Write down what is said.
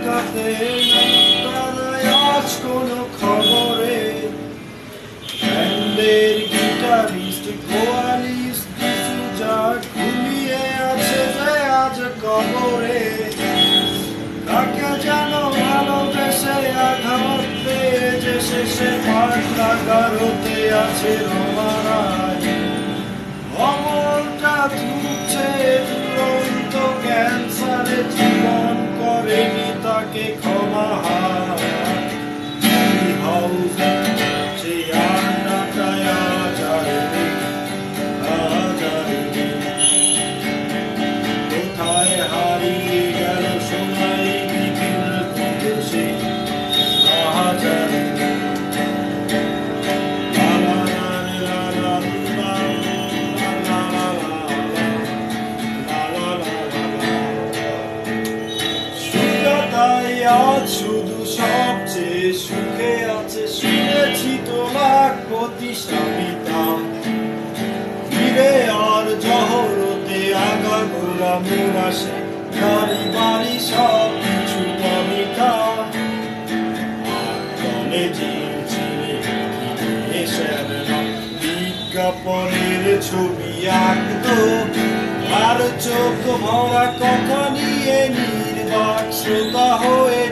ঢাকাতে নাই আজ কোনো খবরে ব্যান্ডের গিটারিস্ট কোয়ালিস্ট ডিসুজা ঘুমিয়ে আছে যে আজ কবরে তাকে যেন ভালোবেসে আঘাত পেয়ে যে শেষে পাল্টা গারোতে আছে রমারায় অমলটা ধুচ্ছে দুরন্ত ক্যান্সারে জীবন করেনি তাকে ক্ষমা কোথায় হারিয়ে গেল সময় বিকেল সে আজ শুধু সবচেয়ে সুখে আছে শুনেছি তোমার প্রতিষ্ঠাপিতা ফিরে আর জহরতে আগা ঘোরা মোরাসে গাড়ি বাড়ি সব কিছু কবিতা কলেজের ছেলে বিজ্ঞাপনের ছবি আঁকতো আর চোখ ভরা কথা নিয়ে নির্বাক শ্রোতা হয়ে